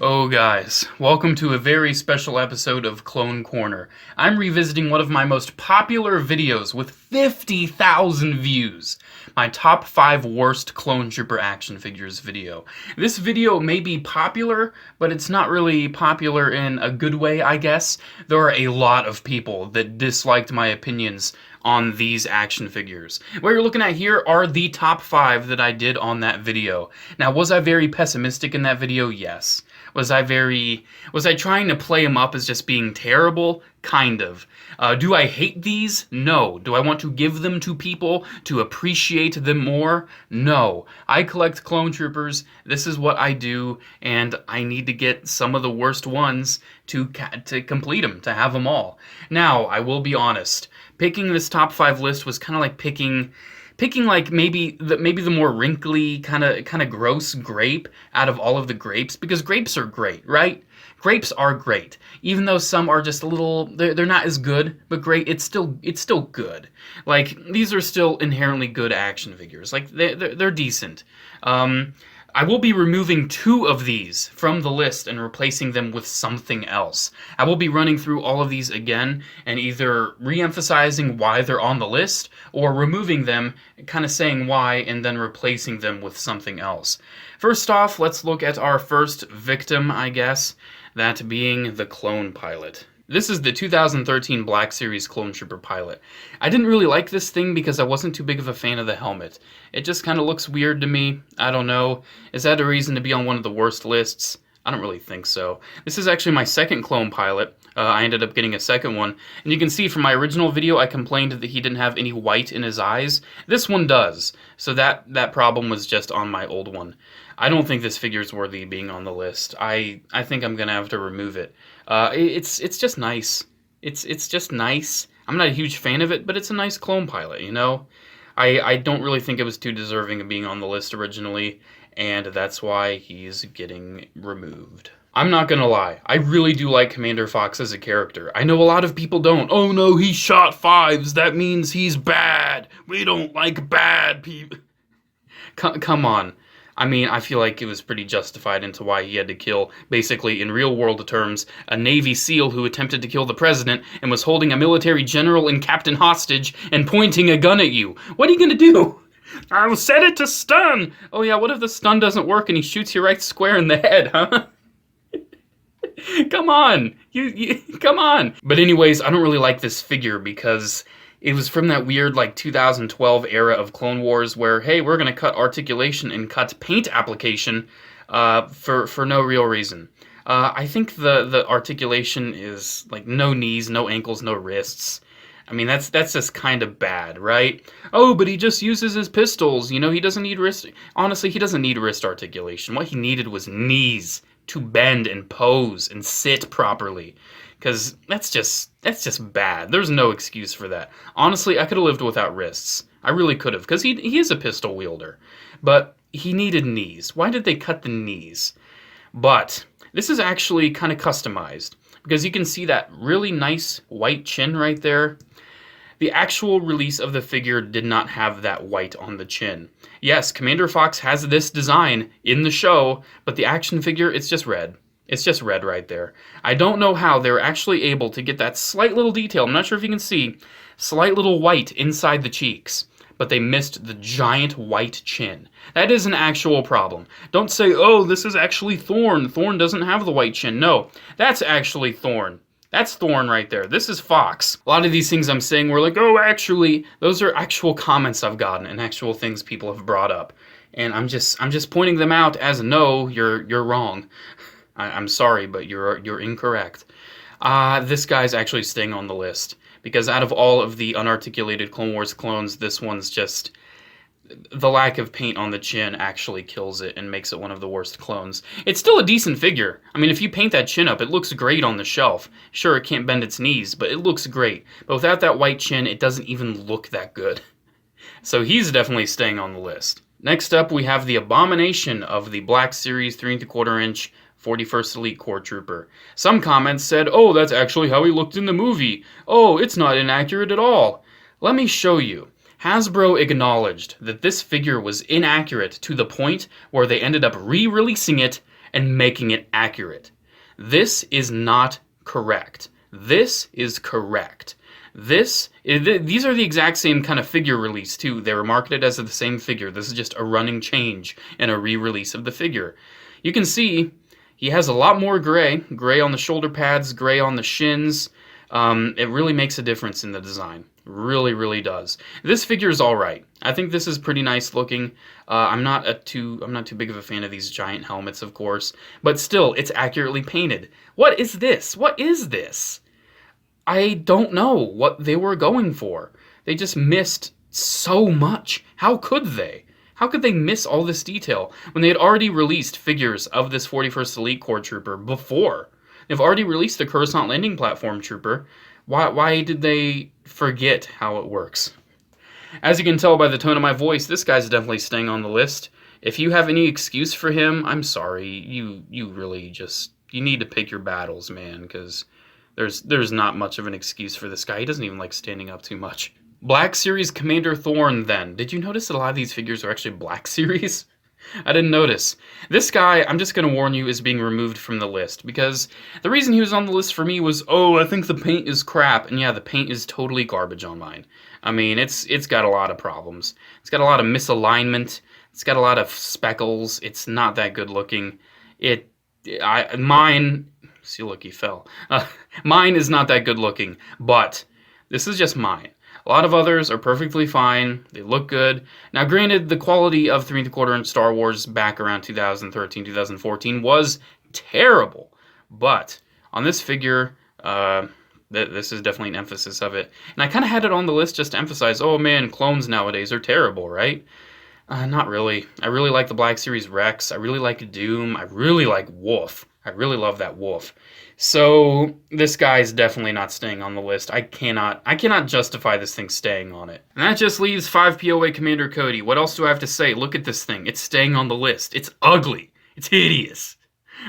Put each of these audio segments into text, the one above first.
Oh guys, welcome to a very special episode of Clone Corner. I'm revisiting one of my most popular videos with 50,000 views. My top 5 worst Clone Trooper action figures video. This video may be popular, but it's not really popular in a good way, I guess. There are a lot of people that disliked my opinions on these action figures. What you're looking at here are the top 5 that I did on that video. Now, was I very pessimistic in that video? Yes. Was I trying to play them up as just being terrible? Kind of. Do I hate these? No. Do I want to give them to people to appreciate them more? No. I collect Clone Troopers, this is what I do, and I need to get some of the worst ones to complete them, to have them all. Now, I will be honest, picking this top 5 list was kind of like picking like maybe the more wrinkly kind of gross grape out of all of the grapes, because grapes are great, right? Grapes are great, even though some are just a little they're not as good, but great. It's still good. Like, these are still inherently good action figures. Like, they're decent. I will be removing 2 of these from the list and replacing them with something else. I will be running through all of these again and either re-emphasizing why they're on the list or removing them, kind of saying why, and then replacing them with something else. First off, let's look at our first victim, I guess, that being the Clone Pilot. This is the 2013 Black Series Clone Trooper Pilot. I didn't really like this thing because I wasn't too big of a fan of the helmet. It just kind of looks weird to me. I don't know. Is that a reason to be on one of the worst lists? I don't really think so. This is actually my second Clone Pilot. I ended up getting a second one. And you can see from my original video I complained that he didn't have any white in his eyes. This one does. So that problem was just on my old one. I don't think this figure is worthy of being on the list. I think I'm going to have to remove it. It's just nice. It's just nice. I'm not a huge fan of it, but it's a nice Clone Pilot, you know? I don't really think it was too deserving of being on the list originally, and that's why he's getting removed. I'm not gonna lie, I really do like Commander Fox as a character. I know a lot of people don't. Oh no, he shot 5s, that means he's bad. We don't like bad people. Come on. I mean, I feel like it was pretty justified into why he had to kill, basically, in real-world terms, a Navy SEAL who attempted to kill the president and was holding a military general and captain hostage and pointing a gun at you. What are you gonna do? I'll set it to stun! Oh yeah, what if the stun doesn't work and he shoots you right square in the head, huh? Come on! Come on! But anyways, I don't really like this figure because it was from that weird, like, 2012 era of Clone Wars where, hey, we're going to cut articulation and cut paint application for no real reason. I think the articulation is, like, no knees, no ankles, no wrists. I mean, that's just kind of bad, right? Oh, but he just uses his pistols. You know, he doesn't need wrist... Honestly, he doesn't need wrist articulation. What he needed was knees to bend and pose and sit properly. Because that's just bad. There's no excuse for that. Honestly, I could have lived without wrists. I really could have, because he is a pistol wielder. But he needed knees. Why did they cut the knees? But this is actually kind of customized, because you can see that really nice white chin right there. The actual release of the figure did not have that white on the chin. Yes, Commander Fox has this design in the show, but the action figure, it's just red. It's just red right there. I don't know how they're actually able to get that slight little detail. I'm not sure if you can see, slight little white inside the cheeks. But they missed the giant white chin. That is an actual problem. Don't say, oh, this is actually Thorn. Thorn doesn't have the white chin. No, that's actually Thorn. That's Thorn right there. This is Fox. A lot of these things I'm saying were like, oh, actually, those are actual comments I've gotten and actual things people have brought up. And I'm just pointing them out as, no, you're wrong. I'm sorry, but you're incorrect. This guy's actually staying on the list, because out of all of the unarticulated Clone Wars clones, this one's just... The lack of paint on the chin actually kills it and makes it one of the worst clones. It's still a decent figure. I mean, if you paint that chin up, it looks great on the shelf. Sure, it can't bend its knees, but it looks great. But without that white chin, it doesn't even look that good. So he's definitely staying on the list. Next up, we have the abomination of the Black Series 3 3/4 inch 41st Elite Corps Trooper. Some comments said, oh, that's actually how he looked in the movie. Oh, it's not inaccurate at all. Let me show you. Hasbro acknowledged that this figure was inaccurate to the point where they ended up re-releasing it and making it accurate. This is not correct. This is correct. These are the exact same kind of figure release too. They were marketed as the same figure. This is just a running change and a re-release of the figure. You can see he has a lot more gray on the shoulder pads, gray on the shins. It really makes a difference in the design. Really, really does. This figure is all right. I think this is pretty nice looking. I'm not too big of a fan of these giant helmets, of course, but still, it's accurately painted. What is this? What is this? I don't know what they were going for. They just missed so much. How could they? How could they miss all this detail when they had already released figures of this 41st Elite Corps trooper before? They've already released the Coruscant Landing Platform trooper. Why did they forget how it works? As you can tell by the tone of my voice, this guy's definitely staying on the list. If you have any excuse for him, I'm sorry. You really just, you need to pick your battles, man, because there's not much of an excuse for this guy. He doesn't even like standing up too much. Black Series Commander Thorn, then. Did you notice that a lot of these figures are actually Black Series? I didn't notice. This guy, I'm just going to warn you, is being removed from the list, because the reason he was on the list for me was, oh, I think the paint is crap. And yeah, the paint is totally garbage on mine. I mean, it's got a lot of problems. It's got a lot of misalignment. It's got a lot of speckles. It's not that good looking. Mine... See, look, he fell. Mine is not that good looking, but this is just mine. A lot of others are perfectly fine. They look good. Now, granted, the quality of 3 1/4 inch Star Wars back around 2013, 2014 was terrible. But on this figure, this is definitely an emphasis of it. And I kind of had it on the list just to emphasize, oh man, clones nowadays are terrible, right? Not really. I really like the Black Series Rex. I really like Doom. I really like Wolf. I really love that Wolf. So this guy's definitely not staying on the list. I cannot justify this thing staying on it. And that just leaves 5 POA Commander Cody. What else do I have to say? Look at this thing. It's staying on the list. It's ugly. It's hideous.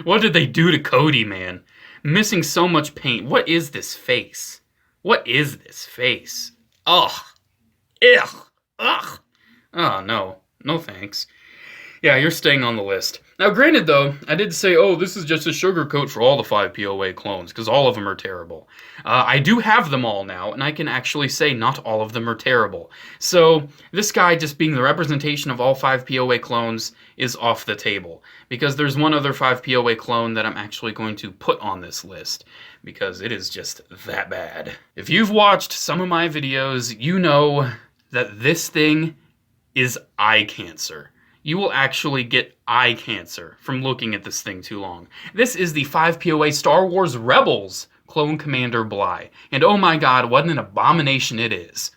What did they do to Cody, man? Missing so much paint. What is this face? What is this face? Ugh. Ugh. Ugh. Oh, no. No thanks. Yeah, you're staying on the list. Now, granted, though, I did say, oh, this is just a sugarcoat for all the 5 POA clones, because all of them are terrible. I do have them all now, and I can actually say not all of them are terrible. So, this guy just being the representation of all 5 POA clones is off the table, because there's one other 5 POA clone that I'm actually going to put on this list, because it is just that bad. If you've watched some of my videos, you know that this thing is eye cancer. You will actually get eye cancer from looking at this thing too long. This is the 5 POA Star Wars Rebels Clone Commander Bly. And oh my god, what an abomination it is.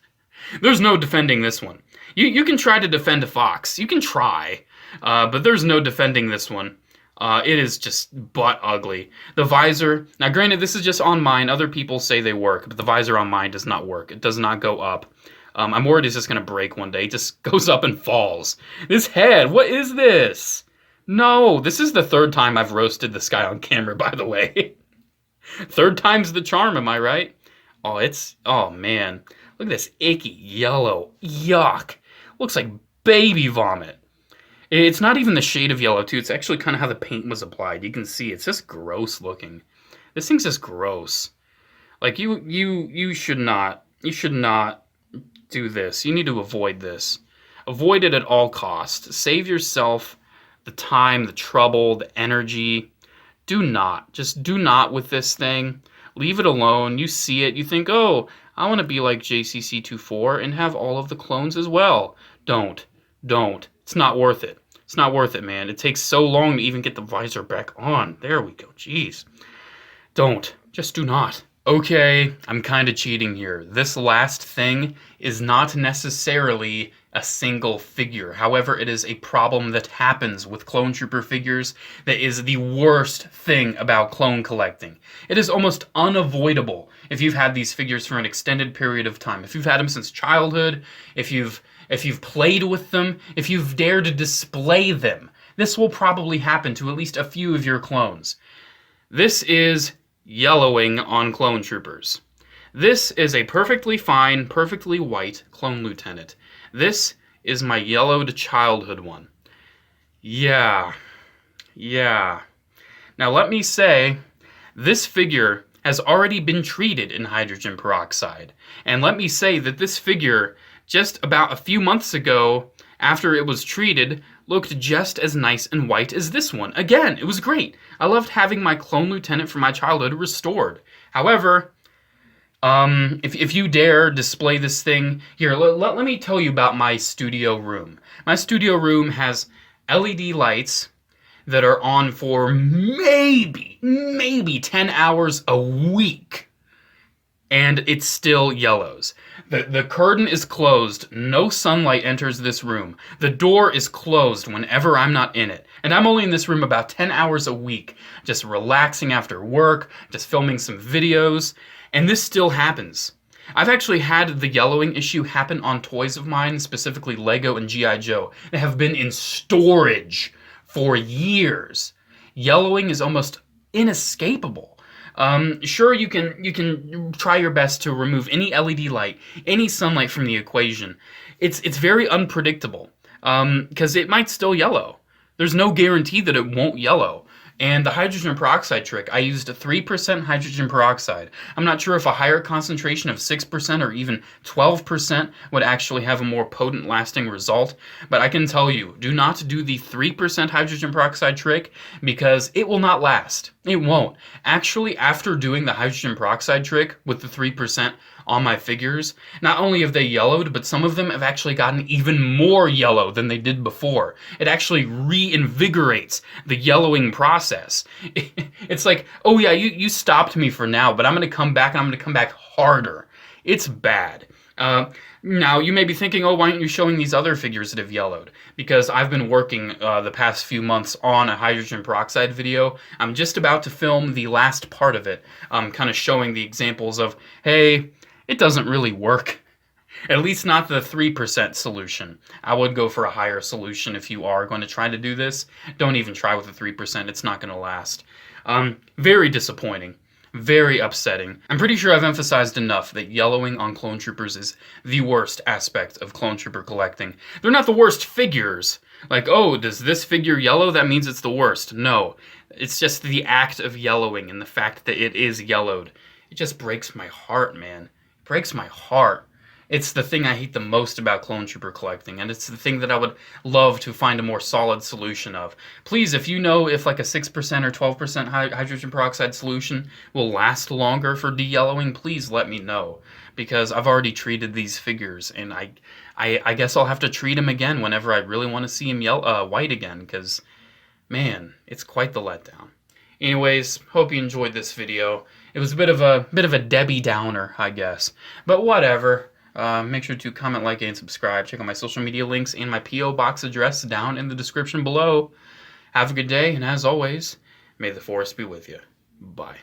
There's no defending this one. You can try to defend a Fox. You can try. But there's no defending this one. It is just butt ugly. The visor, now granted this is just on mine. Other people say they work, but the visor on mine does not work. It does not go up. I'm worried it's just going to break one day. It just goes up and falls. This head, what is this? No, this is the 3rd time I've roasted this guy on camera, by the way. 3rd time's the charm, am I right? Oh man. Look at this icky yellow. Yuck. Looks like baby vomit. It's not even the shade of yellow, too. It's actually kind of how the paint was applied. You can see it's just gross looking. This thing's just gross. Like, you should not do this. You need to avoid this. Avoid it at all costs. Save yourself the time, the trouble, the energy. Do not. Just do not with this thing. Leave it alone. You see it. You think, oh, I want to be like JCC24 and have all of the clones as well. Don't. It's not worth it. It's not worth it, man. It takes so long to even get the visor back on. There we go. Jeez. Don't. Just do not. Okay, I'm kind of cheating here. This last thing is not necessarily a single figure. However, it is a problem that happens with Clone Trooper figures that is the worst thing about clone collecting. It is almost unavoidable if you've had these figures for an extended period of time. If you've had them since childhood, if you've played with them, if you've dared to display them, this will probably happen to at least a few of your clones. This is yellowing on clone troopers. This is a perfectly fine, perfectly white clone lieutenant. This is my yellowed childhood one. Yeah. Now let me say, this figure has already been treated in hydrogen peroxide. And let me say that this figure, just about a few months ago, after it was treated, looked just as nice and white as this one. Again, it was great. I loved having my clone lieutenant from my childhood restored. However, if you dare display this thing, here, let me tell you about my studio room. My studio room has LED lights that are on for maybe 10 hours a week, and it still yellows. The curtain is closed. No sunlight enters this room. The door is closed whenever I'm not in it. And I'm only in this room about 10 hours a week, just relaxing after work, just filming some videos, and this still happens. I've actually had the yellowing issue happen on toys of mine, specifically Lego and G.I. Joe, that have been in storage for years. Yellowing is almost inescapable. Sure, you can try your best to remove any LED light, any sunlight from the equation. It's very unpredictable, because it might still yellow. There's no guarantee that it won't yellow. And the hydrogen peroxide trick, I used 3% hydrogen peroxide. I'm not sure if a higher concentration of 6% or even 12% would actually have a more potent lasting result, but I can tell you, do not do the 3% hydrogen peroxide trick because it will not last. It won't. Actually, after doing the hydrogen peroxide trick with the 3% on my figures, not only have they yellowed, but some of them have actually gotten even more yellow than they did before. It actually reinvigorates the yellowing process. It's like, oh yeah, you stopped me for now, but I'm going to come back and I'm going to come back harder. It's bad. Now, you may be thinking, oh, why aren't you showing these other figures that have yellowed? Because I've been working the past few months on a hydrogen peroxide video. I'm just about to film the last part of it, kind of showing the examples of, hey, it doesn't really work. At least not the 3% solution. I would go for a higher solution if you are going to try to do this. Don't even try with the 3%. It's not going to last. Very disappointing. Very upsetting. I'm pretty sure I've emphasized enough that yellowing on Clone Troopers is the worst aspect of Clone Trooper collecting. They're not the worst figures. Like, oh, does this figure yellow? That means it's the worst. No. It's just the act of yellowing and the fact that it is yellowed. It just breaks my heart, man. Breaks my heart. It's the thing I hate the most about Clone Trooper collecting, and it's the thing that I would love to find a more solid solution of. Please, if you know if like a 6% or 12% hydrogen peroxide solution will last longer for de-yellowing, please let me know. Because I've already treated these figures, and I guess I'll have to treat them again whenever I really want to see them white again, because, man, it's quite the letdown. Anyways, hope you enjoyed this video. It was a bit of a Debbie Downer, I guess. But whatever. Make sure to comment, like, and subscribe. Check out my social media links and my P.O. Box address down in the description below. Have a good day, and as always, may the Force be with you. Bye.